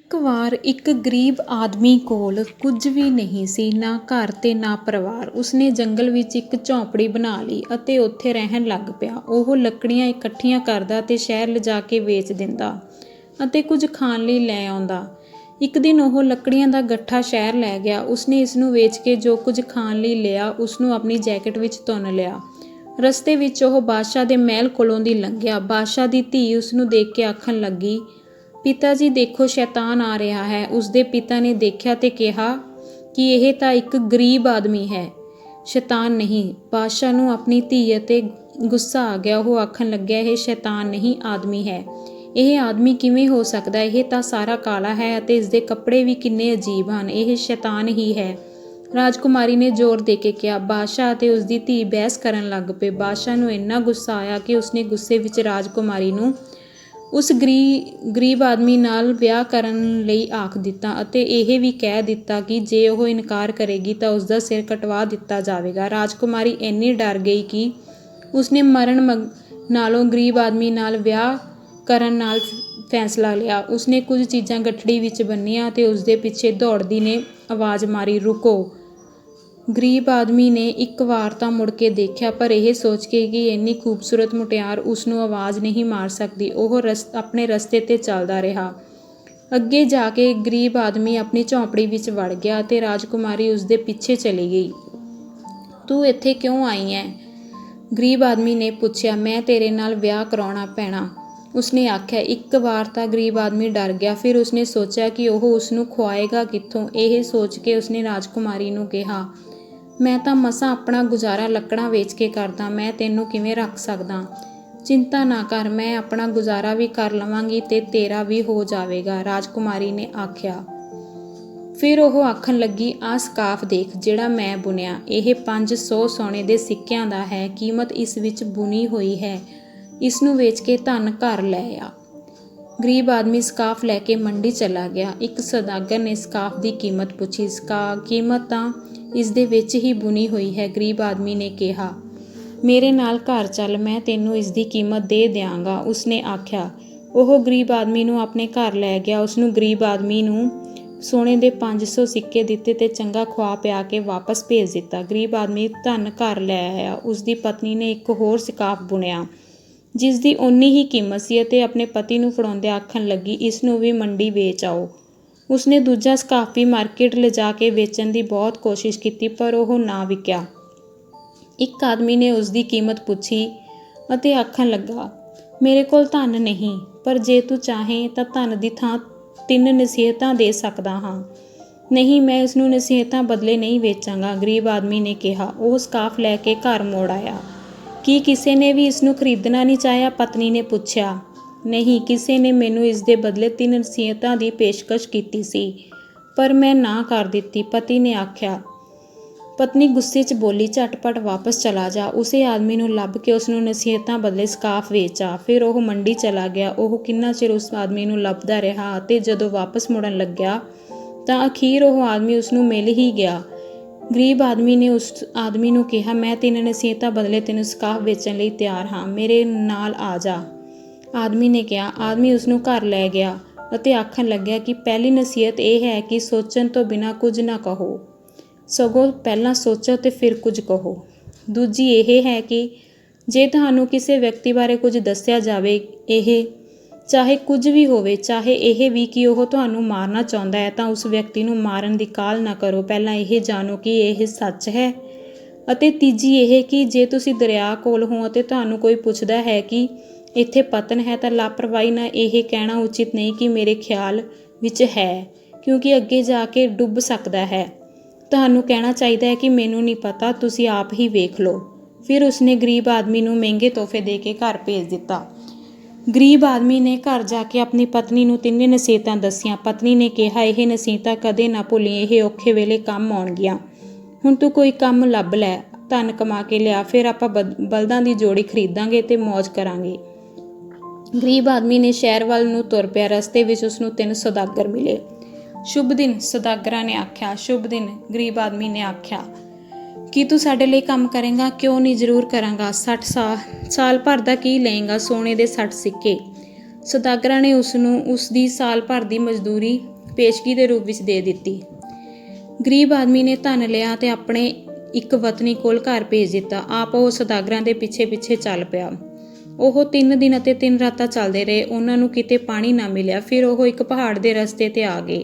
ਇੱਕ ਵਾਰ ਇੱਕ ਗਰੀਬ ਆਦਮੀ ਕੋਲ ਕੁਝ ਵੀ ਨਹੀਂ ਸੀ, ਨਾ ਘਰ ਤੇ ਨਾ ਪਰਿਵਾਰ। ਉਸਨੇ ਜੰਗਲ ਵਿੱਚ ਇੱਕ ਝੌਂਪੜੀ ਬਣਾ ਲਈ ਅਤੇ ਉੱਥੇ ਰਹਿਣ ਲੱਗ ਪਿਆ। ਉਹ ਲੱਕੜੀਆਂ ਇਕੱਠੀਆਂ ਕਰਦਾ ਤੇ ਸ਼ਹਿਰ ਲਿਜਾ ਕੇ ਵੇਚ ਦਿੰਦਾ ਅਤੇ ਕੁਝ ਖਾਣ ਲਈ ਲੈ ਆਉਂਦਾ। ਇੱਕ ਦਿਨ ਉਹ ਲੱਕੜੀਆਂ ਦਾ ਗੱਠਾ ਸ਼ਹਿਰ ਲੈ ਗਿਆ। ਉਸਨੇ ਇਸ ਨੂੰ ਵੇਚ ਕੇ ਜੋ ਕੁਝ ਖਾਣ ਲਈ ਲਿਆ ਉਸਨੂੰ ਆਪਣੀ ਜੈਕਟ ਵਿੱਚ ਤੁੰਨ ਲਿਆ। ਰਸਤੇ ਵਿੱਚ ਉਹ ਬਾਦਸ਼ਾਹ ਦੇ ਮਹਿਲ ਕੋਲੋਂ ਦੀ ਲੰਘਿਆ। ਬਾਦਸ਼ਾਹ ਦੀ ਧੀ ਉਸਨੂੰ ਦੇਖ ਕੇ ਆਖਣ ਲੱਗੀ, ਪਿਤਾ ਜੀ ਦੇਖੋ, ਸ਼ੈਤਾਨ ਆ ਰਿਹਾ ਹੈ। ਉਸਦੇ ਪਿਤਾ ਨੇ ਦੇਖਿਆ ਤੇ ਕਿਹਾ ਕਿ ਇਹ ਤਾਂ ਇੱਕ ਗਰੀਬ ਆਦਮੀ ਹੈ, ਸ਼ੈਤਾਨ ਨਹੀਂ। ਬਾਦਸ਼ਾਹ ਨੂੰ ਆਪਣੀ ਧੀ ਅਤੇ ਗੁੱਸਾ ਆ ਗਿਆ। ਉਹ ਆਖਣ ਲੱਗਿਆ, ਇਹ ਸ਼ੈਤਾਨ ਨਹੀਂ, ਆਦਮੀ ਹੈ। ਇਹ ਆਦਮੀ ਕਿਵੇਂ ਹੋ ਸਕਦਾ? ਇਹ ਤਾਂ ਸਾਰਾ ਕਾਲਾ ਹੈ ਅਤੇ ਇਸਦੇ ਕੱਪੜੇ ਵੀ ਕਿੰਨੇ ਅਜੀਬ ਹਨ। ਇਹ ਸ਼ੈਤਾਨ ਹੀ ਹੈ। ਰਾਜਕੁਮਾਰੀ ਨੇ ਜ਼ੋਰ ਦੇ ਕੇ ਕਿਹਾ। ਬਾਦਸ਼ਾਹ ਅਤੇ ਉਸਦੀ ਧੀ ਬਹਿਸ ਕਰਨ ਲੱਗ ਪਏ। ਬਾਦਸ਼ਾਹ ਨੂੰ ਇੰਨਾ ਗੁੱਸਾ ਆਇਆ ਕਿ ਉਸਨੇ ਗੁੱਸੇ ਵਿੱਚ ਰਾਜਕੁਮਾਰੀ ਨੂੰ ਉਸ ਗਰੀਬ ਆਦਮੀ ਨਾਲ ਵਿਆਹ ਕਰਨ ਲਈ ਆਖ ਦਿੱਤਾ ਅਤੇ ਇਹ ਵੀ ਕਹਿ ਦਿੱਤਾ ਕਿ ਜੇ ਉਹ ਇਨਕਾਰ ਕਰੇਗੀ ਤਾਂ ਉਸਦਾ ਸਿਰ ਕਟਵਾ ਦਿੱਤਾ ਜਾਵੇਗਾ। ਰਾਜਕੁਮਾਰੀ ਇੰਨੀ ਡਰ ਗਈ ਕਿ ਉਸਨੇ ਮਰਨ ਨਾਲੋਂ ਗਰੀਬ ਆਦਮੀ ਨਾਲ ਵਿਆਹ ਕਰਨ ਨਾਲ ਫੈਸਲਾ ਲਿਆ। ਉਸਨੇ ਕੁਝ ਚੀਜ਼ਾਂ ਗਠੜੀ ਵਿੱਚ ਬੰਨ੍ਹੀਆਂ ਅਤੇ ਉਸਦੇ ਪਿੱਛੇ ਦੌੜਦੀ ਨੇ ਆਵਾਜ਼ ਮਾਰੀ, ਰੁਕੋ। ਗਰੀਬ ਆਦਮੀ ਨੇ ਇੱਕ ਵਾਰ ਤਾਂ ਮੁੜ ਕੇ ਦੇਖਿਆ, ਪਰ ਇਹ ਸੋਚ ਕੇ ਕਿ ਇੰਨੀ ਖੂਬਸੂਰਤ ਮੁਟਿਆਰ ਉਸਨੂੰ ਆਵਾਜ਼ ਨਹੀਂ ਮਾਰ ਸਕਦੀ, ਉਹ ਆਪਣੇ ਰਸਤੇ 'ਤੇ ਚੱਲਦਾ ਰਿਹਾ। ਅੱਗੇ ਜਾ ਕੇ ਗਰੀਬ ਆਦਮੀ ਆਪਣੀ ਝੌਂਪੜੀ ਵਿੱਚ ਵੜ ਗਿਆ ਅਤੇ ਰਾਜਕੁਮਾਰੀ ਉਸਦੇ ਪਿੱਛੇ ਚਲੀ ਗਈ। ਤੂੰ ਇੱਥੇ ਕਿਉਂ ਆਈ ਹੈ? ਗਰੀਬ ਆਦਮੀ ਨੇ ਪੁੱਛਿਆ। ਮੈਂ ਤੇਰੇ ਨਾਲ ਵਿਆਹ ਕਰਾਉਣਾ ਪੈਣਾ, ਉਸਨੇ ਆਖਿਆ। ਇੱਕ ਵਾਰ ਤਾਂ ਗਰੀਬ ਆਦਮੀ ਡਰ ਗਿਆ, ਫਿਰ ਉਸਨੇ ਸੋਚਿਆ ਕਿ ਉਹ ਉਸਨੂੰ ਖੁਆਏਗਾ ਕਿੱਥੋਂ। ਇਹ ਸੋਚ ਕੇ ਉਸਨੇ ਰਾਜਕੁਮਾਰੀ ਨੂੰ ਕਿਹਾ, ਮੈਂ ਤਾਂ ਮਸਾਂ ਆਪਣਾ ਗੁਜ਼ਾਰਾ ਲੱਕੜਾਂ ਵੇਚ ਕੇ ਕਰਦਾ, ਮੈਂ ਤੈਨੂੰ ਕਿਵੇਂ ਰੱਖ ਸਕਦਾ? ਚਿੰਤਾ ਨਾ ਕਰ, ਮੈਂ ਆਪਣਾ ਗੁਜ਼ਾਰਾ ਵੀ ਕਰ ਲਵਾਂਗੀ ਤੇ ਤੇਰਾ ਵੀ ਹੋ ਜਾਵੇਗਾ, ਰਾਜਕੁਮਾਰੀ ਨੇ ਆਖਿਆ। ਫਿਰ ਉਹ ਆਖਣ ਲੱਗੀ, ਆਹ ਸਕਾਫ ਦੇਖ ਜਿਹੜਾ ਮੈਂ ਬੁਣਿਆ, ਇਹ 500 ਸੋਨੇ ਦੇ ਸਿੱਕਿਆਂ ਦਾ ਹੈ। ਕੀਮਤ ਇਸ ਵਿੱਚ ਬੁਣੀ ਹੋਈ ਹੈ। ਇਸ ਨੂੰ ਵੇਚ ਕੇ ਧਨ ਘਰ ਲੈ ਆ। ਗਰੀਬ ਆਦਮੀ ਸਕਾਫ ਲੈ ਕੇ ਮੰਡੀ ਚਲਾ ਗਿਆ। ਇੱਕ ਸੌਦਾਗਰ ਨੇ ਸਕਾਫ ਦੀ ਕੀਮਤ ਪੁੱਛੀ। ਕੀਮਤ ਤਾਂ ਇਸ ਦੇ ਵਿੱਚ ਹੀ ਬੁਣੀ ਹੋਈ ਹੈ, ਗਰੀਬ ਆਦਮੀ ਨੇ ਕਿਹਾ। ਮੇਰੇ ਨਾਲ ਘਰ ਚੱਲ, ਮੈਂ ਤੈਨੂੰ ਇਸ ਦੀ ਕੀਮਤ ਦੇ ਦਿਆਂਗਾ, ਉਸਨੇ ਆਖਿਆ। ਉਹ ਗਰੀਬ ਆਦਮੀ ਨੂੰ ਆਪਣੇ ਘਰ ਲੈ ਗਿਆ। ਉਸਨੂੰ ਗਰੀਬ ਆਦਮੀ ਨੂੰ ਸੋਨੇ ਦੇ 500 ਸਿੱਕੇ ਦਿੱਤੇ ਤੇ ਚੰਗਾ ਖਵਾ ਪਿਆ ਕੇ ਵਾਪਸ ਭੇਜ ਦਿੱਤਾ। ਗਰੀਬ ਆਦਮੀ ਧਨ ਘਰ ਲੈ ਆਇਆ। ਉਸਦੀ ਪਤਨੀ ਨੇ ਇੱਕ ਹੋਰ ਸਕਾਫ ਬੁਣਿਆ ਜਿਸ ਦੀ ਓਨੀ ਹੀ ਕੀਮਤ ਸੀ ਅਤੇ ਆਪਣੇ ਪਤੀ ਨੂੰ ਫੜਾਉਂਦਿਆਂ ਆਖਣ ਲੱਗੀ, ਇਸ ਨੂੰ ਵੀ ਮੰਡੀ ਵੇਚ ਆਓ। ਉਸਨੇ ਦੂਜਾ ਸਕਾਫ ਵੀ ਮਾਰਕੀਟ ਲਿਜਾ ਕੇ ਵੇਚਣ ਦੀ ਬਹੁਤ ਕੋਸ਼ਿਸ਼ ਕੀਤੀ, ਪਰ ਉਹ ਨਾ ਵਿਕਿਆ। ਇੱਕ ਆਦਮੀ ਨੇ ਉਸਦੀ ਕੀਮਤ ਪੁੱਛੀ ਅਤੇ ਆਖਣ ਲੱਗਾ, ਮੇਰੇ ਕੋਲ ਧਨ ਨਹੀਂ, ਪਰ ਜੇ ਤੂੰ ਚਾਹੇ ਤਾਂ ਧਨ ਦੀ ਥਾਂ 3 ਨਸੀਹਤਾਂ ਦੇ ਸਕਦਾ ਹਾਂ। ਨਹੀਂ, ਮੈਂ ਇਸਨੂੰ ਨਸੀਹਤਾਂ ਬਦਲੇ ਨਹੀਂ ਵੇਚਾਂਗਾ, ਗਰੀਬ ਆਦਮੀ ਨੇ ਕਿਹਾ। ਉਹ ਸਕਾਫ ਲੈ ਕੇ ਘਰ ਮੋੜ ਆਇਆ। ਕੀ ਕਿਸੇ ਨੇ ਵੀ ਇਸ ਨੂੰ ਖਰੀਦਣਾ ਨਹੀਂ ਚਾਹਿਆ? ਪਤਨੀ ਨੇ ਪੁੱਛਿਆ। ਨਹੀਂ, ਕਿਸੇ ਨੇ ਮੈਨੂੰ ਇਸ ਦੇ ਬਦਲੇ 3 ਨਸੀਹਤਾਂ ਦੀ ਪੇਸ਼ਕਸ਼ ਕੀਤੀ ਸੀ, ਪਰ ਮੈਂ ਨਾ ਕਰ ਦਿੱਤੀ, ਪਤੀ ਨੇ ਆਖਿਆ। ਪਤਨੀ ਗੁੱਸੇ 'ਚ ਬੋਲੀ, ਝਟਪਟ ਵਾਪਸ ਚਲਾ ਜਾ। ਉਸੇ ਆਦਮੀ ਨੂੰ ਲੱਭ ਕੇ ਉਸਨੂੰ ਨਸੀਹਤਾਂ ਬਦਲੇ ਸਕਾਫ ਵੇਚ ਆ। ਫਿਰ ਉਹ ਮੰਡੀ ਚਲਾ ਗਿਆ। ਉਹ ਕਿੰਨਾ ਚਿਰ ਉਸ ਆਦਮੀ ਨੂੰ ਲੱਭਦਾ ਰਿਹਾ ਅਤੇ ਜਦੋਂ ਵਾਪਸ ਮੁੜਨ ਲੱਗਿਆ ਤਾਂ ਅਖੀਰ ਉਹ ਆਦਮੀ ਉਸਨੂੰ ਮਿਲ ਹੀ ਗਿਆ। ਗਰੀਬ ਆਦਮੀ ਨੇ ਉਸ ਆਦਮੀ ਨੂੰ ਕਿਹਾ, ਮੈਂ 3 ਨਸੀਹਤਾਂ ਬਦਲੇ ਤੈਨੂੰ ਸਕਾਫ ਵੇਚਣ ਲਈ ਤਿਆਰ ਹਾਂ, ਮੇਰੇ ਨਾਲ ਆ ਜਾ। ਆਦਮੀ ਨੇ ਕਿਹਾ। ਆਦਮੀ ਉਸਨੂੰ ਘਰ ਲੈ ਗਿਆ ਅਤੇ ਆਖਣ ਲੱਗਿਆ ਕਿ ਪਹਿਲੀ ਨਸੀਹਤ ਇਹ ਹੈ ਕਿ ਸੋਚਣ ਤੋਂ ਬਿਨਾਂ ਕੁਝ ਨਾ ਕਹੋ, ਸਗੋਂ ਪਹਿਲਾਂ ਸੋਚੋ ਤੇ ਫਿਰ ਕੁਝ ਕਹੋ। ਦੂਜੀ ਇਹ ਹੈ ਕਿ ਜੇ ਤੁਹਾਨੂੰ ਕਿਸੇ ਵਿਅਕਤੀ ਬਾਰੇ ਕੁਝ ਦੱਸਿਆ ਜਾਵੇ, ਇਹ ਚਾਹੇ ਕੁਝ ਵੀ ਹੋਵੇ, ਚਾਹੇ ਇਹ ਵੀ ਕਿ ਉਹ ਤੁਹਾਨੂੰ ਮਾਰਨਾ ਚਾਹੁੰਦਾ ਹੈ, ਤਾਂ ਉਸ ਵਿਅਕਤੀ ਨੂੰ ਮਾਰਨ ਦੀ ਕਾਹਲ ਨਾ ਕਰੋ, ਪਹਿਲਾਂ ਇਹ ਜਾਣੋ ਕਿ ਇਹ ਸੱਚ ਹੈ। ਅਤੇ ਤੀਜੀ ਇਹ ਕਿ ਜੇ ਤੁਸੀਂ ਦਰਿਆ ਕੋਲ ਹੋ ਅਤੇ ਤੁਹਾਨੂੰ ਕੋਈ ਪੁੱਛਦਾ ਹੈ ਕਿ ਇੱਥੇ ਪਤਨ ਹੈ, ਤਾਂ ਲਾਪਰਵਾਹੀ ਨਾਲ ਇਹ ਕਹਿਣਾ ਉਚਿਤ ਨਹੀਂ ਕਿ ਮੇਰੇ ਖਿਆਲ ਵਿੱਚ ਹੈ, ਕਿਉਂਕਿ ਅੱਗੇ ਜਾ ਕੇ ਡੁੱਬ ਸਕਦਾ ਹੈ। ਤੁਹਾਨੂੰ ਕਹਿਣਾ ਚਾਹੀਦਾ ਹੈ ਕਿ ਮੈਨੂੰ ਨਹੀਂ ਪਤਾ, ਤੁਸੀਂ ਆਪ ਹੀ ਵੇਖ ਲਓ। ਫਿਰ ਉਸਨੇ ਗਰੀਬ ਆਦਮੀ ਨੂੰ ਮਹਿੰਗੇ ਤੋਹਫੇ ਦੇ ਕੇ ਘਰ ਭੇਜ ਦਿੱਤਾ। ਗਰੀਬ ਆਦਮੀ ਨੇ ਘਰ ਜਾ ਕੇ ਆਪਣੀ ਪਤਨੀ ਨੂੰ 3 ਨਸੀਹਤਾਂ ਦੱਸੀਆਂ। ਪਤਨੀ ਨੇ ਕਿਹਾ, ਇਹ ਨਸੀਹਤਾਂ ਕਦੇ ਨਾ ਭੁੱਲੀ, ਇਹ ਔਖੇ ਵੇਲੇ ਕੰਮ ਆਉਣਗੀਆਂ। ਹੁਣ ਤੂੰ ਕੋਈ ਕੰਮ ਲੱਭ ਲੈ, ਧਨ ਕਮਾ ਕੇ ਲਿਆ, ਫਿਰ ਆਪਾਂ ਬਲਦਾਂ ਦੀ ਜੋੜੀ ਖਰੀਦਾਂਗੇ ਤੇ ਮੌਜ ਕਰਾਂਗੇ। ਗਰੀਬ ਆਦਮੀ ਨੇ ਸ਼ਹਿਰ ਵੱਲ ਨੂੰ ਤੁਰ ਪਿਆ। ਰਸਤੇ ਵਿੱਚ ਉਸਨੂੰ 3 ਸੌਦਾਗਰ ਮਿਲੇ। ਸ਼ੁਭ ਦਿਨ, ਸੌਦਾਗਰਾਂ ਨੇ ਆਖਿਆ। ਸ਼ੁਭ ਦਿਨ, ਗਰੀਬ ਆਦਮੀ ਨੇ ਆਖਿਆ। ਕੀ ਤੂੰ ਸਾਡੇ ਲਈ ਕੰਮ ਕਰੇਂਗਾ? ਕਿਉਂ ਨਹੀਂ, ਜ਼ਰੂਰ ਕਰਾਂਗਾ। 60 ਸਾਲ ਭਰ ਦਾ ਕੀ ਲਏਂਗਾ? ਸੋਨੇ ਦੇ 60 ਸਿੱਕੇ। ਸੌਦਾਗਰਾਂ ਨੇ ਉਸਨੂੰ ਉਸਦੀ ਸਾਲ ਭਰ ਦੀ ਮਜ਼ਦੂਰੀ ਪੇਸ਼ਗੀ ਦੇ ਰੂਪ ਵਿੱਚ ਦੇ ਦਿੱਤੀ। ਗਰੀਬ ਆਦਮੀ ਨੇ ਧਨ ਲਿਆ ਅਤੇ ਆਪਣੇ ਇੱਕ ਵਤਨੀ ਕੋਲ ਘਰ ਭੇਜ ਦਿੱਤਾ। ਆਪ ਉਹ ਸੌਦਾਗਰਾਂ ਦੇ ਪਿੱਛੇ ਪਿੱਛੇ ਚੱਲ ਪਿਆ। ਉਹ 3 ਦਿਨ ਅਤੇ 3 ਰਾਤਾਂ ਚੱਲਦੇ ਰਹੇ। ਉਹਨਾਂ ਨੂੰ ਕਿਤੇ ਪਾਣੀ ਨਾ ਮਿਲਿਆ। ਫਿਰ ਉਹ ਇੱਕ ਪਹਾੜ ਦੇ ਰਸਤੇ 'ਤੇ ਆ ਗਏ।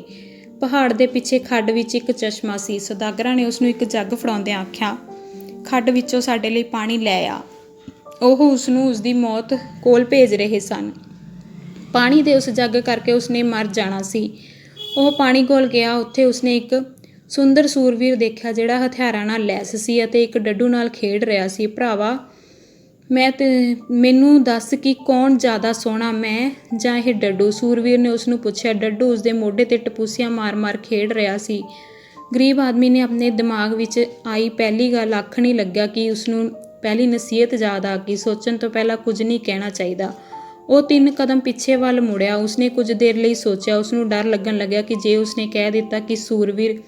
ਪਹਾੜ ਦੇ ਪਿੱਛੇ ਖੱਡ ਵਿੱਚ ਇੱਕ ਚਸ਼ਮਾ ਸੀ। ਸੌਦਾਗਰਾਂ ਨੇ ਉਸਨੂੰ ਇੱਕ ਜੱਗ ਫੜਾਉਂਦਿਆਂ ਆਖਿਆ, ਖੱਡ ਵਿੱਚੋਂ ਸਾਡੇ ਲਈ ਪਾਣੀ ਲੈ ਆ। ਉਹ ਉਸਨੂੰ ਉਸਦੀ ਮੌਤ ਕੋਲ ਭੇਜ ਰਹੇ ਸਨ। ਪਾਣੀ ਦੇ ਉਸ ਜੱਗ ਕਰਕੇ ਉਸਨੇ ਮਰ ਜਾਣਾ ਸੀ। ਉਹ ਪਾਣੀ ਕੋਲ ਗਿਆ। ਉੱਥੇ ਉਸਨੇ ਇੱਕ ਸੁੰਦਰ ਸੂਰਵੀਰ ਦੇਖਿਆ ਜਿਹੜਾ ਹਥਿਆਰਾਂ ਨਾਲ ਲੈਸ ਸੀ ਅਤੇ ਇੱਕ ਡੱਡੂ ਨਾਲ ਖੇਡ ਰਿਹਾ ਸੀ। ਭਰਾਵਾ, ਮੈਨੂੰ ਦੱਸ ਕਿ ਕੌਣ ਜ਼ਿਆਦਾ ਸੋਹਣਾ, ਮੈਂ ਜਾਂ ਇਹ ਡੱਡੂ? ਸੂਰਵੀਰ ਨੇ ਉਸਨੂੰ ਪੁੱਛਿਆ। ਡੱਡੂ ਉਸਦੇ ਮੋਢੇ 'ਤੇ ਟਪੂਸੀਆਂ ਮਾਰ-ਮਾਰ ਖੇਡ ਰਿਹਾ ਸੀ। ਗਰੀਬ ਆਦਮੀ ਨੇ ਆਪਣੇ ਦਿਮਾਗ ਵਿੱਚ ਆਈ ਪਹਿਲੀ ਗੱਲ ਆਖਣ ਹੀ ਲੱਗਿਆ ਕਿ ਉਸਨੂੰ ਪਹਿਲੀ ਨਸੀਹਤ ਯਾਦ ਆ ਗਈ, ਸੋਚਣ ਤੋਂ ਪਹਿਲਾਂ ਕੁਝ ਨਹੀਂ ਕਹਿਣਾ ਚਾਹੀਦਾ। ਉਹ 3 ਕਦਮ ਪਿੱਛੇ ਵੱਲ ਮੁੜਿਆ। ਉਸਨੇ ਕੁਝ ਦੇਰ ਲਈ ਸੋਚਿਆ। ਉਸਨੂੰ ਡਰ ਲੱਗਣ ਲੱਗਿਆ ਕਿ ਜੇ ਉਸਨੇ ਕਹਿ ਦਿੱਤਾ ਕਿ ਸੂਰਵੀਰ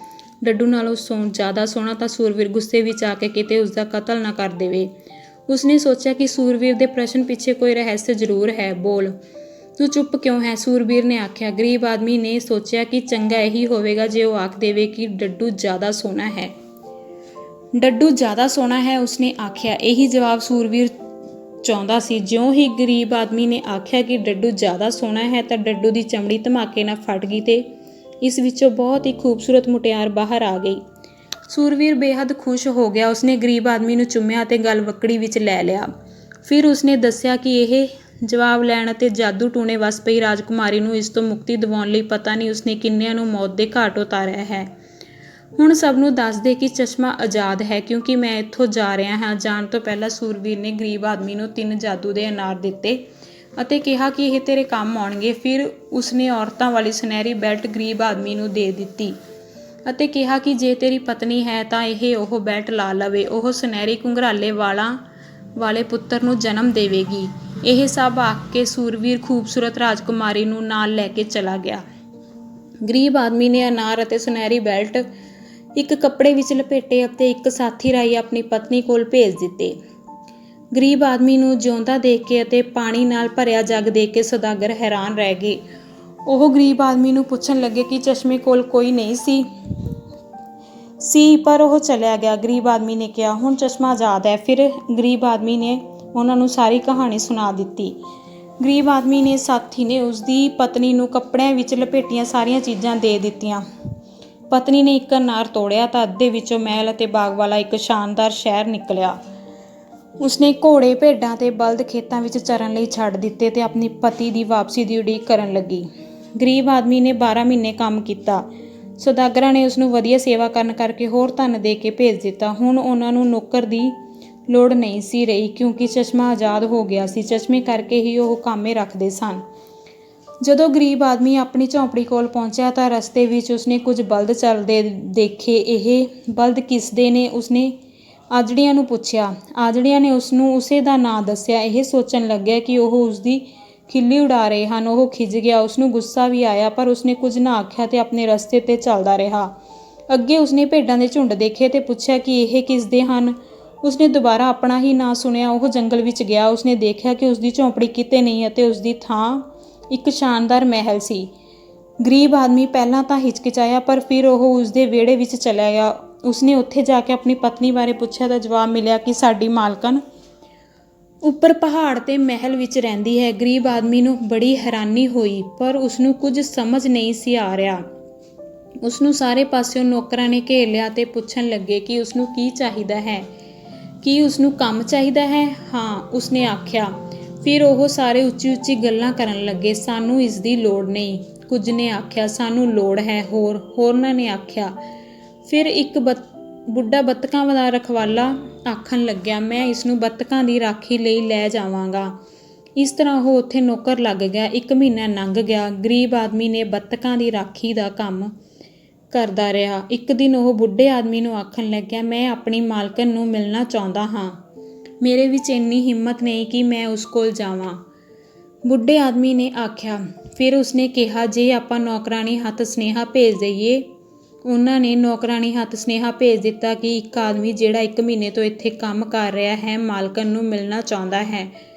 ਡੱਡੂ ਨਾਲੋਂ ਜ਼ਿਆਦਾ ਸੋਹਣਾ ਤਾਂ ਸੂਰਵੀਰ ਗੁੱਸੇ ਵਿੱਚ ਆ ਕੇ ਕਿਤੇ ਉਸਦਾ ਕਤਲ ਨਾ ਕਰ ਦੇਵੇ। ਉਸਨੇ ਸੋਚਿਆ ਕਿ ਸੂਰਵੀਰ ਦੇ ਪ੍ਰਸ਼ਨ ਪਿੱਛੇ ਕੋਈ ਰਹੱਸ ਜ਼ਰੂਰ ਹੈ। ਬੋਲ, ਤੂੰ ਚੁੱਪ ਕਿਉਂ ਹੈ? ਸੂਰਵੀਰ ਨੇ ਆਖਿਆ। ਗਰੀਬ ਆਦਮੀ ਨੇ ਸੋਚਿਆ ਕਿ ਚੰਗਾ ਇਹੀ ਹੋਵੇਗਾ ਜੇ ਉਹ ਆਖ ਦੇਵੇ ਕਿ ਡੱਡੂ ਜ਼ਿਆਦਾ ਸੋਹਣਾ ਹੈ। ਡੱਡੂ ਜ਼ਿਆਦਾ ਸੋਹਣਾ ਹੈ, ਉਸਨੇ ਆਖਿਆ। ਇਹੀ ਜਵਾਬ ਸੂਰਵੀਰ ਚਾਹੁੰਦਾ ਸੀ। ਜਿਉਂ ਹੀ ਗਰੀਬ ਆਦਮੀ ਨੇ ਆਖਿਆ ਕਿ ਡੱਡੂ ਜ਼ਿਆਦਾ ਸੋਹਣਾ ਹੈ ਤਾਂ ਡੱਡੂ ਦੀ ਚਮੜੀ ਧਮਾਕੇ ਨਾਲ ਫਟ ਗਈ ਤੇ ਇਸ ਵਿੱਚੋਂ ਬਹੁਤ ਹੀ ਖੂਬਸੂਰਤ ਮੁਟਿਆਰ ਬਾਹਰ ਆ ਗਈ। ਸੂਰਵੀਰ ਬੇਹੱਦ ਖੁਸ਼ ਹੋ ਗਿਆ। ਉਸਨੇ ਗਰੀਬ ਆਦਮੀ ਨੂੰ ਚੁੰਮਿਆ ਅਤੇ ਗਲ ਵੱਕੜੀ ਵਿੱਚ ਲੈ ਲਿਆ। ਫਿਰ ਉਸਨੇ ਦੱਸਿਆ ਕਿ ਇਹ ਜਵਾਬ ਲੈਣ ਅਤੇ ਜਾਦੂ ਟੂਣੇ ਵੱਸ ਪਈ ਰਾਜਕੁਮਾਰੀ ਨੂੰ ਇਸ ਤੋਂ ਮੁਕਤੀ ਦਿਵਾਉਣ ਲਈ ਪਤਾ ਨਹੀਂ ਉਸਨੇ ਕਿੰਨਿਆਂ ਨੂੰ ਮੌਤ ਦੇ ਘਾਟ ਉਤਾਰਿਆ ਹੈ। ਹੁਣ ਸਭ ਨੂੰ ਦੱਸ ਦੇ ਕਿ ਚਸ਼ਮਾ ਆਜ਼ਾਦ ਹੈ, ਕਿਉਂਕਿ ਮੈਂ ਇੱਥੋਂ ਜਾ ਰਿਹਾ ਹਾਂ। ਜਾਣ ਤੋਂ ਪਹਿਲਾਂ ਸੂਰਵੀਰ ਨੇ ਗਰੀਬ ਆਦਮੀ ਨੂੰ 3 ਜਾਦੂ ਦੇ ਅਨਾਰ ਦਿੱਤੇ ਅਤੇ ਕਿਹਾ ਕਿ ਇਹ ਤੇਰੇ ਕੰਮ ਆਉਣਗੇ। ਫਿਰ ਉਸਨੇ ਔਰਤਾਂ ਵਾਲੀ ਸੁਨਹਿਰੀ ਬੈਲਟ ਗਰੀਬ ਆਦਮੀ ਨੂੰ ਦੇ ਦਿੱਤੀ ਅਤੇ ਕਿਹਾ ਕਿ ਜੇ ਤੇਰੀ ਪਤਨੀ ਹੈ ਤਾਂ ਉਹ ਬੈਲਟ ਲਾ ਲਵੇ। ਉਹ ਸੁਨਹਿਰੀ ਘੁੰਘਰਾਲੇ ਵਾਲਾਂ ਵਾਲੇ ਪੁੱਤਰ ਨੂੰ ਜਨਮ ਦੇਵੇਗੀ। ਇਹ ਸਭ ਆਖ ਕੇ ਸੂਰਵੀਰ ਖੂਬਸੂਰਤ ਰਾਜਕੁਮਾਰੀ ਨੂੰ ਨਾਲ ਲੈ ਕੇ ਚਲਾ ਗਿਆ। ਗਰੀਬ ਆਦਮੀ ਨੇ ਅਨਾਰ ਅਤੇ ਸੁਨਹਿਰੀ ਬੈਲਟ ਇੱਕ ਕੱਪੜੇ ਵਿੱਚ ਲਪੇਟੇ ਅਤੇ ਇੱਕ ਸਾਥੀ ਰਾਹੀਂ ਆਪਣੀ ਪਤਨੀ ਕੋਲ ਭੇਜ ਦਿੱਤੇ। ਗਰੀਬ ਆਦਮੀ ਨੂੰ ਜਿਉਂਦਾ ਦੇਖ ਕੇ ਅਤੇ ਪਾਣੀ ਨਾਲ ਭਰਿਆ ਜੱਗ ਦੇਖ ਕੇ ਸੌਦਾਗਰ ਹੈਰਾਨ ਰਹਿ ਗਏ। ਉਹ ਗਰੀਬ ਆਦਮੀ ਨੂੰ ਪੁੱਛਣ ਲੱਗੇ ਕਿ ਚਸ਼ਮੇ ਕੋਲ ਕੋਈ ਨਹੀਂ ਸੀ ਪਰ ਉਹ ਚਲਿਆ ਗਿਆ। ਗਰੀਬ ਆਦਮੀ ਨੇ ਕਿਹਾ, ਹੁਣ ਚਸ਼ਮਾ ਆਜ਼ਾਦ ਹੈ। ਫਿਰ ਗਰੀਬ ਆਦਮੀ ਨੇ ਉਹਨਾਂ ਨੂੰ ਸਾਰੀ ਕਹਾਣੀ ਸੁਣਾ ਦਿੱਤੀ। ਗਰੀਬ ਆਦਮੀ ਨੇ ਸਾਥੀ ਨੇ ਉਸਦੀ ਪਤਨੀ ਨੂੰ ਕੱਪੜਿਆਂ ਵਿੱਚ ਲਪੇਟੀਆਂ ਸਾਰੀਆਂ ਚੀਜ਼ਾਂ ਦੇ ਦਿੱਤੀਆਂ। ਪਤਨੀ ਨੇ ਇੱਕ ਅਨਾਰ ਤੋੜਿਆ ਤਾਂ ਅੱਧੇ ਵਿੱਚੋਂ ਮਹਿਲ ਅਤੇ ਬਾਗ ਵਾਲਾ ਇੱਕ ਸ਼ਾਨਦਾਰ ਸ਼ਹਿਰ ਨਿਕਲਿਆ। ਉਸਨੇ ਘੋੜੇ, ਭੇਡਾਂ ਤੇ ਬਲਦ ਖੇਤਾਂ ਵਿੱਚ ਚਰਨ ਲਈ ਛੱਡ ਦਿੱਤੇ ਤੇ ਆਪਣੀ ਪਤੀ ਦੀ ਵਾਪਸੀ ਦੀ ਉਡੀਕ ਕਰਨ ਲੱਗੀ। ਗਰੀਬ ਆਦਮੀ ਨੇ 12 ਮਹੀਨੇ ਕੰਮ ਕੀਤਾ। ਸੌਦਾਗਰਾਂ ਨੇ ਉਸਨੂੰ ਵਧੀਆ ਸੇਵਾ ਕਰਨ ਕਰਕੇ ਹੋਰ ਧਨ ਦੇ ਕੇ ਭੇਜ ਦਿੱਤਾ। ਹੁਣ ਉਹਨਾਂ ਨੂੰ ਨੌਕਰ ਦੀ ਲੋੜ ਨਹੀਂ ਸੀ ਰਹੀ, ਕਿਉਂਕਿ ਚਸ਼ਮਾ ਆਜ਼ਾਦ ਹੋ ਗਿਆ ਸੀ। ਚਸ਼ਮੇ ਕਰਕੇ ਹੀ ਉਹ ਕਾਮੇ ਰੱਖਦੇ ਸਨ। ਜਦੋਂ ਗਰੀਬ ਆਦਮੀ ਆਪਣੀ ਝੌਂਪੜੀ ਕੋਲ ਪਹੁੰਚਿਆ ਤਾਂ ਰਸਤੇ ਵਿੱਚ ਉਸਨੇ ਕੁਝ ਬਲਦ ਚੱਲਦੇ ਦੇਖੇ। ਇਹ ਬਲਦ ਕਿਸ ਦੇ ਨੇ? ਉਸਨੇ ਆਜੜੀਆਂ ਨੂੰ ਪੁੱਛਿਆ। ਆਜੜੀਆਂ ਨੇ ਉਸਨੂੰ ਉਸੇ ਦਾ ਨਾਂ ਦੱਸਿਆ। ਇਹ ਸੋਚਣ ਲੱਗਿਆ ਕਿ ਉਹ ਉਸਦੀ ਖਿੱਲੀ ਉਡਾ ਰਹੇ ਹਨ। ਉਹ ਖਿਝ ਗਿਆ। ਉਸਨੂੰ ਗੁੱਸਾ ਵੀ ਆਇਆ ਪਰ ਉਸਨੇ ਕੁਝ ਨਾ ਆਖਿਆ ਤੇ ਆਪਣੇ ਰਸਤੇ 'ਤੇ ਚੱਲਦਾ ਰਿਹਾ। ਅੱਗੇ ਉਸਨੇ ਭੇਡਾਂ ਦੇ ਝੁੰਡ ਦੇਖੇ ਤੇ ਪੁੱਛਿਆ ਕਿ ਇਹ ਕਿਸ ਦੇ ਹਨ। ਉਸਨੇ ਦੁਬਾਰਾ ਆਪਣਾ ਹੀ ਨਾਂ ਸੁਣਿਆ। ਉਹ ਜੰਗਲ ਵਿੱਚ ਗਿਆ। ਉਸਨੇ ਦੇਖਿਆ ਕਿ ਉਸਦੀ ਝੌਂਪੜੀ ਕਿਤੇ ਨਹੀਂ ਅਤੇ ਉਸਦੀ ਥਾਂ ਇੱਕ ਸ਼ਾਨਦਾਰ ਮਹਿਲ ਸੀ। ਗਰੀਬ ਆਦਮੀ ਪਹਿਲਾਂ ਤਾਂ ਹਿਚਕਿਚਾਇਆ ਪਰ ਫਿਰ ਉਹ ਉਸਦੇ ਵਿਹੜੇ ਵਿੱਚ ਚਲਾ ਗਿਆ। ਉਸਨੇ ਉੱਥੇ ਜਾ ਕੇ ਆਪਣੀ ਪਤਨੀ ਬਾਰੇ ਪੁੱਛਿਆ ਤਾਂ ਜਵਾਬ ਮਿਲਿਆ ਕਿ ਸਾਡੀ ਮਾਲਕਣ ਉੱਪਰ ਪਹਾੜ 'ਤੇ ਮਹਿਲ ਵਿੱਚ ਰਹਿੰਦੀ ਹੈ। ਗਰੀਬ ਆਦਮੀ ਨੂੰ ਬੜੀ ਹੈਰਾਨੀ ਹੋਈ ਪਰ ਉਸਨੂੰ ਕੁਝ ਸਮਝ ਨਹੀਂ ਸੀ ਆ ਰਿਹਾ। ਉਸਨੂੰ ਸਾਰੇ ਪਾਸਿਓਂ ਨੌਕਰਾਂ ਨੇ ਘੇਰ ਲਿਆ ਤੇ ਪੁੱਛਣ ਲੱਗੇ ਕਿ ਉਸਨੂੰ ਕੀ ਚਾਹੀਦਾ ਹੈ। ਕੀ ਉਸਨੂੰ ਕੰਮ ਚਾਹੀਦਾ ਹੈ? ਹਾਂ, ਉਸਨੇ ਆਖਿਆ। ਫਿਰ ਉਹ ਸਾਰੇ ਉੱਚੀ ਉੱਚੀ ਗੱਲਾਂ ਕਰਨ ਲੱਗੇ। ਸਾਨੂੰ ਇਸ ਦੀ ਲੋੜ ਨਹੀਂ, ਕੁਝ ਨੇ ਆਖਿਆ। ਸਾਨੂੰ ਲੋੜ ਹੈ, ਹੋਰਨਾਂ ਨੇ ਆਖਿਆ। ਫਿਰ ਇੱਕ ਬੁੱਢਾ ਬੱਤਕਾਂ ਦਾ ਰਖਵਾਲਾ ਆਖਣ ਲੱਗਿਆ, ਮੈਂ ਇਸਨੂੰ ਬੱਤਕਾਂ ਦੀ ਰਾਖੀ ਲਈ ਲੈ ਜਾਵਾਂਗਾ। ਇਸ ਤਰ੍ਹਾਂ ਉਹ ਉੱਥੇ ਨੌਕਰ ਲੱਗ ਗਿਆ। 1 ਮਹੀਨਾ ਲੰਘ ਗਿਆ। ਗਰੀਬ ਆਦਮੀ ਨੇ ਬੱਤਕਾਂ ਦੀ ਰਾਖੀ ਦਾ ਕੰਮ ਕਰਦਾ ਰਿਹਾ। ਇੱਕ ਦਿਨ ਉਹ ਬੁੱਢੇ ਆਦਮੀ ਨੂੰ ਆਖਣ ਲੱਗਿਆ, ਮੈਂ ਆਪਣੀ ਮਾਲਕਣ ਨੂੰ ਮਿਲਣਾ ਚਾਹੁੰਦਾ ਹਾਂ। ਮੇਰੇ ਵਿੱਚ ਇੰਨੀ ਹਿੰਮਤ ਨਹੀਂ ਕਿ ਮੈਂ ਉਸ ਕੋਲ ਜਾਵਾਂ। ਬੁੱਢੇ ਆਦਮੀ ਨੇ ਆਖਿਆ। ਫਿਰ ਉਸਨੇ ਕਿਹਾ, ਜੇ ਆਪਾਂ ਨੌਕਰਾਣੀ ਹੱਥ ਸੁਨੇਹਾ ਭੇਜ ਦਈਏ। ਉਹਨਾਂ ਨੇ ਨੌਕਰਾਣੀ ਹੱਥ ਸੁਨੇਹਾ ਭੇਜ ਦਿੱਤਾ ਕਿ ਇੱਕ ਆਦਮੀ ਜਿਹੜਾ 1 ਮਹੀਨੇ ਤੋਂ ਇੱਥੇ ਕੰਮ ਕਰ ਰਿਹਾ ਹੈ ਮਾਲਕਣ ਨੂੰ ਮਿਲਣਾ ਚਾਹੁੰਦਾ ਹੈ।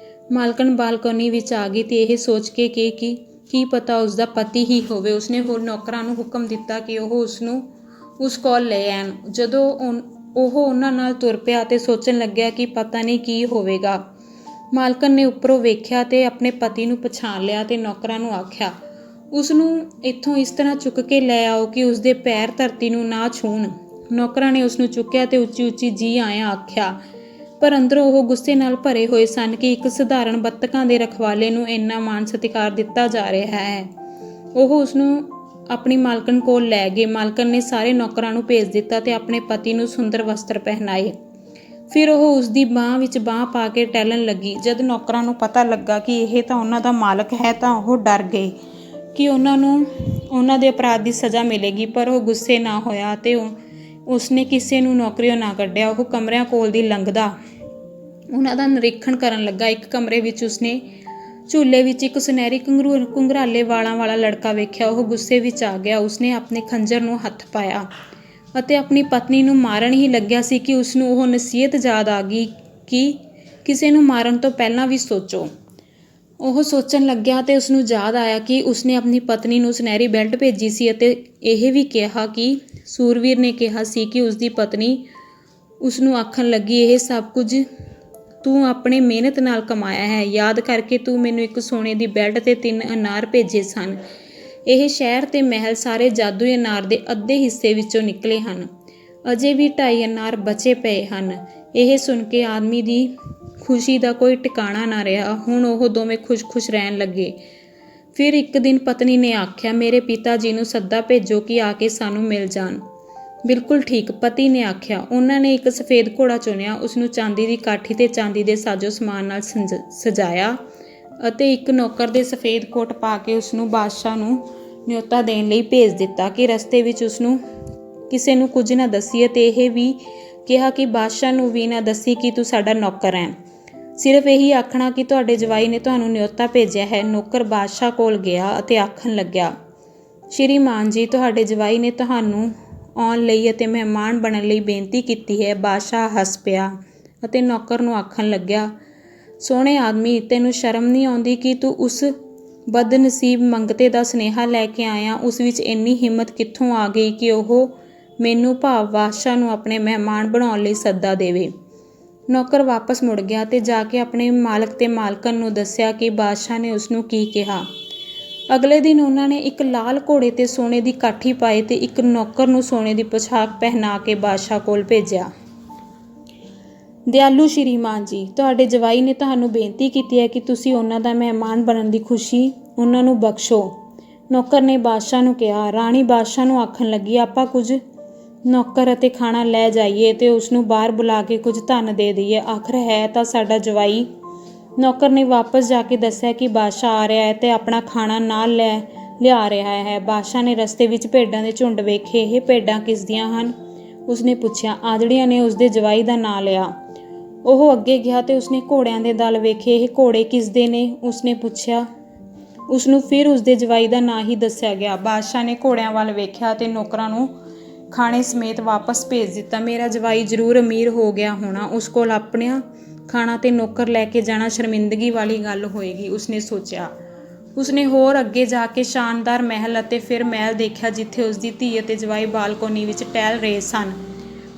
ਮਾਲਕਣ ਬਾਲਕੋਨੀ ਵਿੱਚ ਆ ਗਈ ਤੇ ਇਹ ਸੋਚ ਕੇ ਕਿ ਕੀ ਪਤਾ ਉਸਦਾ ਪਤੀ ਹੀ ਹੋਵੇ। ਉਸਨੇ ਹੋਰ ਨੌਕਰਾਂ ਨੂੰ ਹੁਕਮ ਦਿੱਤਾ ਕਿ ਉਹ ਉਸਨੂੰ ਉਸ ਕੋਲ ਲੈ ਆਉਣ। ਜਦੋਂ ਉਹ ਉਹਨਾਂ ਨਾਲ ਤੁਰ ਪਿਆ ਤੇ ਸੋਚਣ ਲੱਗਿਆ ਕਿ ਪਤਾ ਨਹੀਂ ਕੀ ਹੋਵੇਗਾ। ਮਾਲਕਣ ਨੇ ਉੱਪਰੋਂ ਵੇਖਿਆ ਤੇ ਆਪਣੇ ਪਤੀ ਨੂੰ ਪਛਾਣ ਲਿਆ ਤੇ ਨੌਕਰਾਂ ਨੂੰ ਆਖਿਆ, ਉਸਨੂੰ ਇੱਥੋਂ ਇਸ ਤਰ੍ਹਾਂ ਚੁੱਕ ਕੇ ਲੈ ਆਓ ਕਿ ਉਸਦੇ ਪੈਰ ਧਰਤੀ ਨੂੰ ਨਾ ਛੂਹਣ। ਨੌਕਰਾਂ ਨੇ ਉਸਨੂੰ ਚੁੱਕਿਆ ਤੇ ਉੱਚੀ ਉੱਚੀ ਜੀ ਆਇਆਂ ਆਖਿਆ, ਪਰ ਅੰਦਰੋਂ ਉਹ ਗੁੱਸੇ ਨਾਲ ਭਰੇ ਹੋਏ ਸਨ ਕਿ ਇੱਕ ਸਧਾਰਨ ਬੱਤਖਾਂ ਦੇ ਰਖਵਾਲੇ ਨੂੰ ਇੰਨਾ ਮਾਣ ਸਤਿਕਾਰ ਦਿੱਤਾ ਜਾ ਰਿਹਾ ਹੈ। ਉਹ ਉਸਨੂੰ ਆਪਣੀ ਮਾਲਕਣ ਕੋਲ ਲੈ ਗਏ। ਮਾਲਕਣ ਨੇ ਸਾਰੇ ਨੌਕਰਾਂ ਨੂੰ ਭੇਜ ਦਿੱਤਾ ਤੇ ਆਪਣੇ ਪਤੀ ਨੂੰ ਸੁੰਦਰ ਵਸਤਰ ਪਹਿਨਾਏ। ਫਿਰ ਉਹ ਉਸਦੀ ਬਾਂਹ ਵਿੱਚ ਬਾਂਹ ਪਾ ਕੇ ਟਹਿਲਣ ਲੱਗੀ। ਜਦ ਨੌਕਰਾਂ ਨੂੰ ਪਤਾ ਲੱਗਾ ਕਿ ਇਹ ਤਾਂ ਉਹਨਾਂ ਦਾ ਮਾਲਕ ਹੈ ਤਾਂ ਉਹ ਡਰ ਗਏ ਕਿ ਉਹਨਾਂ ਨੂੰ ਉਹਨਾਂ ਦੇ ਅਪਰਾਧ ਦੀ ਸਜ਼ਾ ਮਿਲੇਗੀ, ਪਰ ਉਹ ਗੁੱਸੇ ਨਾ ਹੋਇਆ ਤੇ ਉਸਨੇ ਕਿਸੇ ਨੂੰ ਨੌਕਰੀਓਂ ਨਾ ਕੱਢਿਆ। ਉਹ ਕਮਰਿਆਂ ਕੋਲ ਦੀ ਲੰਘਦਾ ਉਹਨਾਂ ਦਾ ਨਿਰੀਖਣ ਕਰਨ ਲੱਗਾ। ਇੱਕ ਕਮਰੇ ਵਿੱਚ ਉਸਨੇ ਝੂਲੇ ਵਿੱਚ ਇੱਕ ਸੁਨਹਿਰੀ ਘੁੰਗਰਾਲੇ ਵਾਲਾਂ ਵਾਲਾ ਲੜਕਾ ਵੇਖਿਆ। ਉਹ ਗੁੱਸੇ ਵਿੱਚ ਆ ਗਿਆ। ਉਸਨੇ ਆਪਣੇ ਖੰਜਰ ਨੂੰ ਹੱਥ ਪਾਇਆ ਅਤੇ ਆਪਣੀ ਪਤਨੀ ਨੂੰ ਮਾਰਨ ਹੀ ਲੱਗਿਆ ਸੀ ਕਿ ਉਸਨੂੰ ਉਹ ਨਸੀਹਤ ਯਾਦ ਆ ਗਈ ਕਿ ਕਿਸੇ ਨੂੰ ਮਾਰਨ ਤੋਂ ਪਹਿਲਾਂ ਵੀ ਸੋਚੋ। ਉਹ ਸੋਚਣ ਲੱਗਿਆ ਤੇ ਉਸਨੂੰ ਯਾਦ ਆਇਆ ਕਿ ਉਸਨੇ ਆਪਣੀ ਪਤਨੀ ਨੂੰ ਸੁਨਹਿਰੀ ਬੈਲਟ ਭੇਜੀ ਸੀ ਅਤੇ ਇਹ ਵੀ ਕਿਹਾ ਕਿ ਸੂਰਵੀਰ ਨੇ ਕਿਹਾ ਸੀ ਕਿ ਉਸਦੀ ਪਤਨੀ ਉਸਨੂੰ ਆਖਣ ਲੱਗੀ, ਇਹ ਸਭ ਕੁਝ ਤੂੰ ਆਪਣੇ ਮਿਹਨਤ ਨਾਲ ਕਮਾਇਆ ਹੈ। ਯਾਦ ਕਰਕੇ ਤੂੰ ਮੈਨੂੰ ਇੱਕ ਸੋਨੇ ਦੀ ਬੈਲਟ ਤੇ 3 ਅਨਾਰ ਭੇਜੇ ਸਨ। ਇਹ ਸ਼ਹਿਰ ਤੇ ਮਹਿਲ ਸਾਰੇ ਜਾਦੂਈ ਅਨਾਰ ਦੇ ਅੱਧੇ ਹਿੱਸੇ ਵਿੱਚੋਂ ਨਿਕਲੇ ਹਨ। ਅਜੇ ਵੀ 2.5 ਅਨਾਰ ਬਚੇ ਪਏ ਹਨ। ਇਹ ਸੁਣ ਕੇ ਆਦਮੀ ਦੀ ਖੁਸ਼ੀ ਦਾ ਕੋਈ ਟਿਕਾਣਾ ਨਾ ਰਿਹਾ। ਹੁਣ ਉਹ ਦੋਵੇਂ ਖੁਸ਼ ਰਹਿਣ ਲੱਗੇ। ਫਿਰ ਇੱਕ ਦਿਨ ਪਤਨੀ ਨੇ ਆਖਿਆ, ਮੇਰੇ ਪਿਤਾ ਜੀ ਨੂੰ ਸੱਦਾ ਭੇਜੋ ਕਿ ਆ ਕੇ ਸਾਨੂੰ ਮਿਲ ਜਾਣ। ਬਿਲਕੁਲ ਠੀਕ, ਪਤੀ ਨੇ ਆਖਿਆ। ਉਹਨਾਂ ਨੇ ਇੱਕ ਸਫੇਦ ਘੋੜਾ ਚੁਣਿਆ, ਉਸਨੂੰ ਚਾਂਦੀ ਦੀ ਕਾਠੀ ਤੇ ਚਾਂਦੀ ਦੇ ਸਾਜੋ ਸਮਾਨ ਨਾਲ ਸਜਾਇਆ ਅਤੇ ਇੱਕ ਨੌਕਰ ਦੇ ਸਫੇਦ ਕੋਟ ਪਾ ਕੇ ਉਸਨੂੰ ਬਾਦਸ਼ਾਹ ਨੂੰ ਨਿਉਤਾ ਦੇਣ ਲਈ ਭੇਜ ਦਿੱਤਾ ਕਿ ਰਸਤੇ ਵਿੱਚ ਉਸਨੂੰ ਕਿਸੇ ਨੂੰ ਕੁਝ ਨਾ ਦੱਸੀ ਅਤੇ ਇਹ ਵੀ ਕਿਹਾ ਕਿ ਬਾਦਸ਼ਾਹ ਨੂੰ ਵੀ ਨਾ ਦੱਸੀ ਕਿ ਤੂੰ ਸਾਡਾ ਨੌਕਰ ਹੈ। ਸਿਰਫ ਇਹੀ ਆਖਣਾ ਕਿ ਤੁਹਾਡੇ ਜਵਾਈ ਨੇ ਤੁਹਾਨੂੰ ਨਿਉਤਾ ਭੇਜਿਆ ਹੈ। ਨੌਕਰ ਬਾਦਸ਼ਾਹ ਕੋਲ ਗਿਆ ਅਤੇ ਆਖਣ ਲੱਗਿਆ, ਸ਼੍ਰੀਮਾਨ ਜੀ, ਤੁਹਾਡੇ ਜਵਾਈ ਨੇ ਤੁਹਾਨੂੰ ਆਉਣ ਲਈ ਅਤੇ ਮਹਿਮਾਨ ਬਣਨ ਲਈ ਬੇਨਤੀ ਕੀਤੀ ਹੈ। ਬਾਦਸ਼ਾਹ ਹੱਸ ਪਿਆ ਅਤੇ ਨੌਕਰ ਨੂੰ ਆਖਣ ਲੱਗਿਆ, ਸੋਹਣੇ ਆਦਮੀ, ਤੈਨੂੰ ਸ਼ਰਮ ਨਹੀਂ ਆਉਂਦੀ ਕਿ ਤੂੰ ਉਸ ਬਦਨਸੀਬ ਮੰਗਤੇ ਦਾ ਸੁਨੇਹਾ ਲੈ ਕੇ ਆਇਆ। ਉਸ ਵਿੱਚ ਇੰਨੀ ਹਿੰਮਤ ਕਿੱਥੋਂ ਆ ਗਈ ਕਿ ਉਹ ਮੈਨੂੰ ਭਾਵ ਬਾਦਸ਼ਾਹ ਨੂੰ ਆਪਣੇ ਮਹਿਮਾਨ ਬਣਾਉਣ ਲਈ ਸੱਦਾ ਦੇਵੇ। ਨੌਕਰ ਵਾਪਸ ਮੁੜ ਗਿਆ ਤੇ ਜਾ ਕੇ ਆਪਣੇ ਮਾਲਕ ਤੇ ਮਾਲਕਣ ਨੂੰ ਦੱਸਿਆ ਕਿ ਬਾਦਸ਼ਾਹ ਨੇ ਉਸਨੂੰ ਕੀ ਕਿਹਾ। ਅਗਲੇ ਦਿਨ ਉਹਨਾਂ ਨੇ ਇੱਕ ਲਾਲ ਘੋੜੇ ਤੇ ਸੋਨੇ ਦੀ ਕਾਠੀ ਪਾਈ ਤੇ ਇੱਕ ਨੌਕਰ ਨੂੰ ਸੋਨੇ ਦੀ ਪੋਸ਼ਾਕ ਪਹਿਨਾ ਕੇ ਬਾਦਸ਼ਾਹ ਕੋਲ ਭੇਜਿਆ। ਦਿਆਲੂ ਸ਼੍ਰੀਮਾਨ ਜੀ, ਤੁਹਾਡੇ ਜਵਾਈ ਨੇ ਤੁਹਾਨੂੰ ਬੇਨਤੀ ਕੀਤੀ ਹੈ ਕਿ ਤੁਸੀਂ ਉਹਨਾਂ ਦਾ ਮਹਿਮਾਨ ਬਣਨ ਦੀ ਖੁਸ਼ੀ ਉਹਨਾਂ ਨੂੰ ਬਖਸ਼ੋ। ਨੌਕਰ ਨੇ ਬਾਦਸ਼ਾਹ ਨੂੰ ਕਿਹਾ। ਰਾਣੀ ਬਾਦਸ਼ਾਹ ਨੂੰ ਆਖਣ ਲੱਗੀ, ਆਪਾਂ ਕੁਝ ਨੌਕਰ ਅਤੇ ਖਾਣਾ ਲੈ ਜਾਈਏ ਤੇ ਉਸਨੂੰ ਬਾਹਰ ਬੁਲਾ ਕੇ ਕੁਝ ਧਨ ਦੇ ਦਈਏ। ਆਖਰ ਹੈ ਤਾਂ ਸਾਡਾ ਜਵਾਈ। ਨੌਕਰ ਨੇ ਵਾਪਸ ਜਾ ਕੇ ਦੱਸਿਆ ਕਿ ਬਾਦਸ਼ਾਹ ਆ ਰਿਹਾ ਹੈ ਤੇ ਆਪਣਾ ਖਾਣਾ ਨਾਲ ਲਿਆ ਰਿਹਾ ਹੈ। ਬਾਦਸ਼ਾਹ ਨੇ ਰਸਤੇ ਵਿੱਚ ਭੇਡਾਂ ਦੇ ਝੁੰਡ ਵੇਖੇ। ਇਹ ਭੇਡਾਂ ਕਿਸ ਦੀਆਂ ਹਨ? ਉਸਨੇ ਪੁੱਛਿਆ। ਆਜੜੀਆਂ ਨੇ ਉਸਦੇ ਜਵਾਈ ਦਾ ਨਾਂ ਲਿਆ। ਉਹ ਅੱਗੇ ਗਿਆ ਤੇ ਉਸਨੇ ਘੋੜਿਆਂ ਦੇ ਦਲ ਵੇਖੇ। ਇਹ ਘੋੜੇ ਕਿਸ ਦੇ ਨੇ? ਉਸਨੇ ਪੁੱਛਿਆ। ਉਸਨੂੰ ਫਿਰ ਉਸਦੇ ਜਵਾਈ ਦਾ ਨਾਂ ਹੀ ਦੱਸਿਆ ਗਿਆ। ਬਾਦਸ਼ਾਹ ਨੇ ਘੋੜਿਆਂ ਵੱਲ ਵੇਖਿਆ ਤੇ ਨੌਕਰਾਂ ਨੂੰ ਖਾਣੇ ਸਮੇਤ ਵਾਪਸ ਭੇਜ ਦਿੱਤਾ। ਮੇਰਾ ਜਵਾਈ ਜ਼ਰੂਰ ਅਮੀਰ ਹੋ ਗਿਆ ਹੋਣਾ। ਉਸ ਕੋਲ ਆਪਣਾ ਖਾਣਾ ਤੇ ਨੌਕਰ ਲੈ ਕੇ ਜਾਣਾ ਸ਼ਰਮਿੰਦਗੀ ਵਾਲੀ ਗੱਲ ਹੋਏਗੀ, ਉਸਨੇ ਸੋਚਿਆ। ਉਸਨੇ ਹੋਰ ਅੱਗੇ ਜਾ ਕੇ ਸ਼ਾਨਦਾਰ ਮਹਿਲ ਅਤੇ ਫਿਰ ਮਹਿਲ ਦੇਖਿਆ ਜਿੱਥੇ ਉਸਦੀ ਧੀ ਅਤੇ ਜਵਾਈ ਬਾਲਕੋਨੀ ਵਿੱਚ ਟਹਿਲ ਰਹੇ ਸਨ।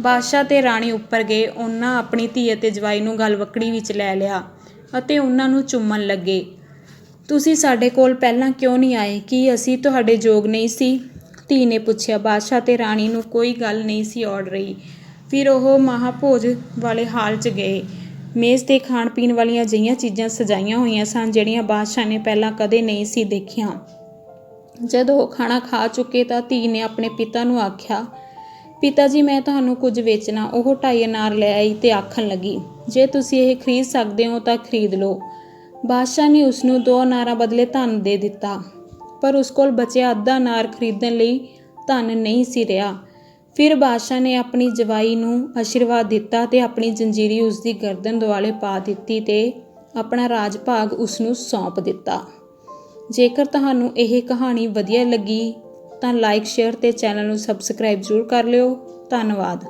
ਬਾਦਸ਼ਾਹ ਤੇ ਰਾਣੀ ਉੱਪਰ ਗਏ। ਉਹਨਾਂ ਆਪਣੀ ਧੀ ਅਤੇ ਜਵਾਈ ਨੂੰ ਗਲਵੱਕੜੀ ਵਿੱਚ ਲੈ ਲਿਆ ਅਤੇ ਉਹਨਾਂ ਨੂੰ ਚੁੰਮਣ ਲੱਗੇ। ਤੁਸੀਂ ਸਾਡੇ ਕੋਲ ਪਹਿਲਾਂ ਕਿਉਂ ਨਹੀਂ ਆਏ? ਕੀ ਅਸੀਂ ਤੁਹਾਡੇ ਯੋਗ ਨਹੀਂ ਸੀ? ਧੀ ਨੇ ਪੁੱਛਿਆ। ਬਾਦਸ਼ਾਹ ਤੇ ਰਾਣੀ ਨੂੰ ਕੋਈ ਗੱਲ ਨਹੀਂ ਸੀ ਔੜ ਰਹੀ। ਫਿਰ ਉਹ ਮਹਾਭੋਜ ਵਾਲੇ ਹਾਲ 'ਚ ਗਏ। ਮੇਜ਼ 'ਤੇ ਖਾਣ ਪੀਣ ਵਾਲੀਆਂ ਅਜਿਹੀਆਂ ਚੀਜ਼ਾਂ ਸਜਾਈਆਂ ਹੋਈਆਂ ਸਨ ਜਿਹੜੀਆਂ ਬਾਦਸ਼ਾਹ ਨੇ ਪਹਿਲਾਂ ਕਦੇ ਨਹੀਂ ਸੀ ਦੇਖੀਆਂ। ਜਦੋਂ ਉਹ ਖਾਣਾ ਖਾ ਚੁੱਕੇ ਤਾਂ ਧੀ ਨੇ ਆਪਣੇ ਪਿਤਾ ਨੂੰ ਆਖਿਆ, ਪਿਤਾ ਜੀ, ਮੈਂ ਤੁਹਾਨੂੰ ਕੁਝ ਵੇਚਣਾ। ਉਹ 2.5 ਅਨਾਰ ਲੈ ਆਈ ਤੇ ਆਖਣ ਲੱਗੀ, ਜੇ ਤੁਸੀਂ ਇਹ ਖਰੀਦ ਸਕਦੇ ਹੋ ਤਾਂ ਖਰੀਦ ਲਓ। ਬਾਦਸ਼ਾਹ ਨੇ ਉਸਨੂੰ 2 ਅਨਾਰਾਂ ਬਦਲੇ ਧਨ ਦੇ ਦਿੱਤਾ, ਪਰ ਉਸ ਕੋਲ ਬਚਿਆ ਅੱਧਾ ਅਨਾਰ ਖਰੀਦਣ ਲਈ ਧਨ ਨਹੀਂ ਸੀ ਰਿਹਾ। ਫਿਰ ਬਾਦਸ਼ਾਹ ਨੇ ਆਪਣੀ ਜਵਾਈ ਨੂੰ ਆਸ਼ੀਰਵਾਦ ਦਿੱਤਾ ਤੇ ਆਪਣੀ ਜੰਜੀਰੀ ਉਸਦੀ ਗਰਦਨ ਦੁਆਲੇ ਪਾ ਦਿੱਤੀ ਤੇ ਆਪਣਾ ਰਾਜ ਭਾਗ ਉਸਨੂੰ ਸੌਂਪ ਦਿੱਤਾ। ਜੇਕਰ ਤੁਹਾਨੂੰ ਇਹ ਕਹਾਣੀ ਵਧੀਆ ਲੱਗੀ ਤਾਂ ਲਾਈਕ, ਸ਼ੇਅਰ ਤੇ ਚੈਨਲ ਨੂੰ ਸਬਸਕ੍ਰਾਈਬ ਜ਼ਰੂਰ ਕਰ ਲਿਓ। ਧੰਨਵਾਦ।